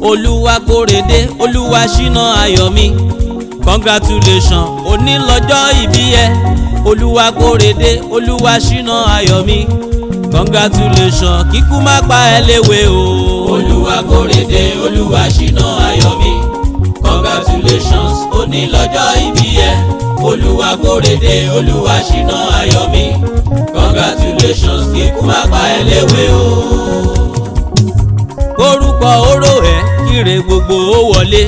Olúwakórèdé Olúwaṣínàayọ̀mí congratulations òní lọ́jọ́ ìbí ẹ. Olúwakórèdé Olúwaṣínàayọ̀mí congratulations kíkú má pa ẹ́ léwe o. Olúwakórèdé Olúwaṣínàayọ̀mí congratulations òní lọ́jọ́ ìbí ẹ. Olúwakórèdé Olúwaṣínàayọ̀mí congratulations kíkú má pa ẹ́ léwe o. Orúkọ oró ẹ kíre gbogbo ó wọlé,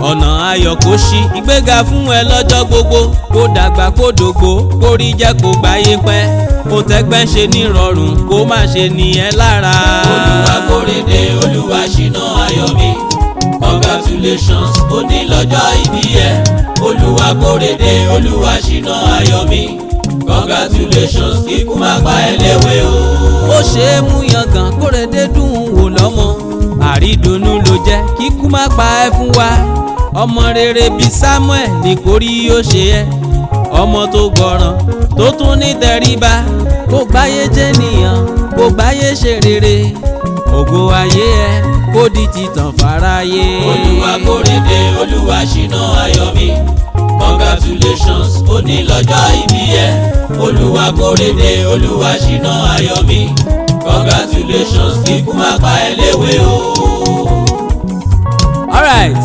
ọ̀nà ayọ̀ kó ṣí, ìgbéga fún ẹ lọ́jọ́ gbogbo, kó dàgbà kó dògbò, kó rí jẹ́ kó gbáyé pẹ́, kó tẹ́gbẹ́ ṣe nírọ̀rùn, kó má ṣe ní ẹ lára. Olúwakórèdé Olúwaṣínàayọ̀mí congratulations òní lọ́jọ́ ìbí ẹ. Olúwakórèdé Olúwaṣínàayọ̀mí congratulations kíkú má pa ẹ́ léwe o. Ó ṣe é mú yangàn Kórèdé dùn wò lọ́mọ, àrídùnnú ló jẹ́ kíkú má pa ẹ́ fún wa. Ọmọ rere bíi Samuel ní kórí yóò ṣe ẹ́, ọmọ tó gbọ́ràn tó tún ní tẹríba, kó gbáyé jẹ́ nìyàn, kó gbáyé ṣe rere, ògo ayé ẹ kó di títàn fáráyé. Olúwakórèdé Olúwaṣínàayọ̀mí congratulations òní lọ́jọ́ ìbí ẹ. Olúwakórèdé Olúwaṣínàayọ̀mí congratulations kíkú má pa ẹ́ léwe o. Alright,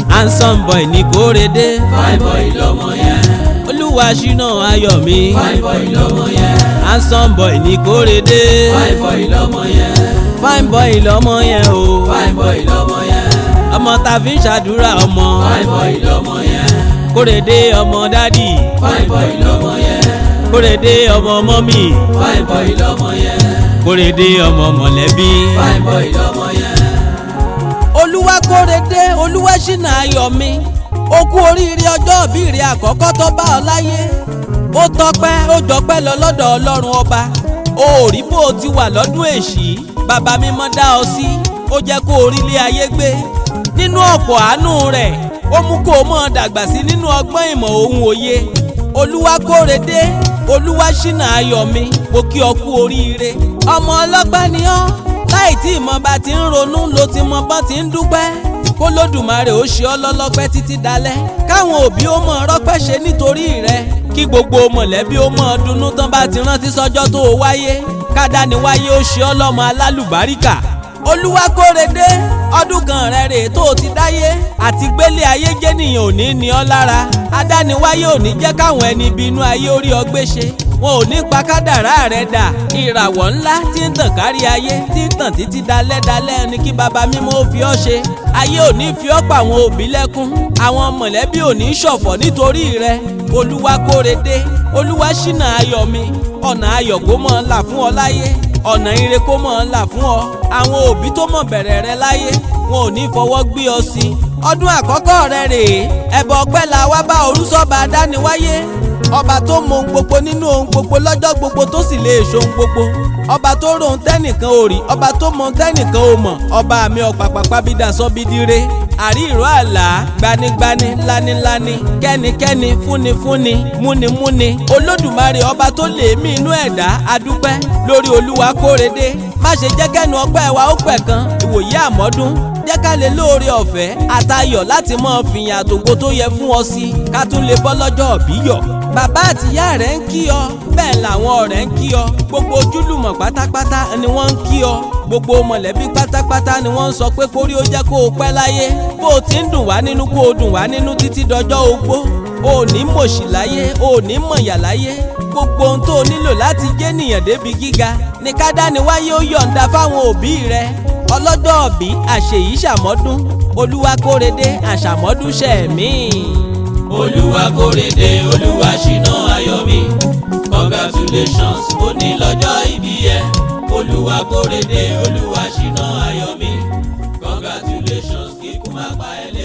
handsome boy ní Kórèdé, fine boy lọ́mọ yẹn. Olúwaṣínàayọ̀mí, fine boy lọ́mọ yẹn. handsome boy ní Kórèdé, fine boy lọ́mọ yẹn. fine boy lọ́mọ yẹn o. fine boy lọ́mọ yẹn. ọmọ tá fi ń ṣàdúrà ọmọ. fine boy lọ́mọ yẹn. Kórèdé ọmọ dádì. fine boy lọ́mọ yẹn. Kórèdé ọmọ mọ́mì. fine boy lọ́mọ yẹn. Kórèdé ọmọ mọ̀lẹ́bí. fine boy lọ́mọ yẹn. Olúwakórèdé Olúwaṣínàayọ̀mí, ó kú oríire ọjọ́ ìbí rẹ àkọ́kọ́ tó bá ọ láyé. Ó tọpẹ́ ó jọpẹ́ lọ lọ́dọ̀ Ọlọ́run ọba. Ó rí bó o ti wà lọ́dún èṣí, bàbá mímọ́ dá ọ sí, ó jẹ́ kó orílẹ̀ ayé gbé. Nínú ọ̀pọ̀ àánú rẹ̀, ó mú kó o mọ̀ dàgbà sí nínú ọgbọ́n ìmọ̀ ohun òye. Olúwakórèdé Olúwaṣínàayọ̀mí, mo kí ọ kú oríire. Ọmọ ọlọ́gbọ́n ni ọ́, láì tí ìmọ̀ bá ti ń ronú ló ti mọ bọ́n ti ń dúpẹ́. K'Olódùmarè ó ṣe ọ́ lọ́lọ́pẹ́ títí dalẹ́, káwọn òbí ó mọ̀ rọ́pẹ́ ṣe nítorí rẹ̀, kí gbogbo mọ̀lẹ́bí ó mọ̀ dunnú tán bá ti rántí sọ́jọ́ tó o wáyé, kádániwáyé ó ṣe ọ́ lọ́mọ alálùbáríkà. Olúwakórèdé, ọdún kan rẹ̀ rèé tó o ti dáyé, àti gbélé ayé jẹ́nìyàn ò ní ní ọ lára, adániwáyé ò ní jẹ́ káwọn ẹni bínú ayé orí ọ gbé ṣe, wọn ò ní pa kádàrá rẹ̀ dà. Ìràwọ̀ ńlá tí ń tàn kárí ayé, tí ń tàn títí dalẹ́ ni kí baba mímọ́ ó fi ọ́ ṣe. Ayé ò ní fi ọ́ pa àwọn òbí lẹ́kún, àwọn mọ̀lẹ́bí ò ní ṣọ̀fọ̀ nítorí rẹ̀. Olúwakórèdé Olúwaṣínàayọ̀mí, ọ̀nà ayọ̀ kó mọ̀ ńlá fún ọ láyé, ọ̀nà ire kó mọ̀ ńlá fún ọ. Àwọn òbí tó mọ̀ bẹ̀rẹ̀ rẹ láyé, wọn ò ní fọwọ́ gbé ọ sí. Ọdún àkọ́kọ́ rẹ rèé, ẹbọ ọpẹ́ la wá bá orúsọ́ba adániwáyé, ọba tó mọ ohun gbogbo nínú ohun gbogbo lọ́jọ́ gbogbo tó sì lè ṣohun gbogbo, ọba tó rohun tẹ́nìkan ò rí, ọba tó mọ tẹ́nìkan ò mọ̀, ọba mi ọ̀pàpàpà bídà sọ bídire, àrí ìró àlá, gbanigbani, lániláni, kẹ́nikẹ́ni, fúnifúni, múnimúni. Olódùmarè ọba tó lè mí inú ẹ̀dá, adúpẹ́ lórí Olúwakórèdé. Má ṣe jẹ́ kẹ́nu ọpẹ́ wa ó pẹ̀ kan, ìwòye àmọ́dún, jẹ́ ká lè lóore ọ̀fẹ́ àtayọ̀ láti mọ fìyàn àtògo tó yẹ fún ọ sí, ká tún lè bọ́ lọ́jọ́ òbí yọ̀. Bàbá àtìyá rẹ̀ ń kí ọ, bẹ́ẹ̀ làwọn ọ̀rẹ́ ń kí ọ, gbogbo ojúlùmọ̀ pátápátá ni wọ́n ń kí ọ, gbogbo mọ̀lẹ́bí pátápátá ni wọ́n ń sọ pé kórí ó jẹ́ kó o pẹ́ láyé, bó o ti ń dùn wá nínú kó o dùn wá nínú títí dọjọ́ ogbó, o ò ní mòṣì láyé, o ò ní mọ̀yà láyé, gbogbo ohun tó o nílò láti jẹ́ nìyàn débi gíga ní kádániwáyé ó yọ̀ǹda fáwọn òbí rẹ̀. Ọlọ́jọ́ òbí àṣeyìí ṣàmọ́dún, Olúwakórèdé àṣàmọ́dún ṣẹ̀mí. Olúwakórèdé Olúwaṣínàayọ̀mí congratulations òní lọ́jọ́ ìbí ẹ. Olúwakórèdé Olúwaṣínàayọ̀mí congratulations kíkú má pa ẹ́.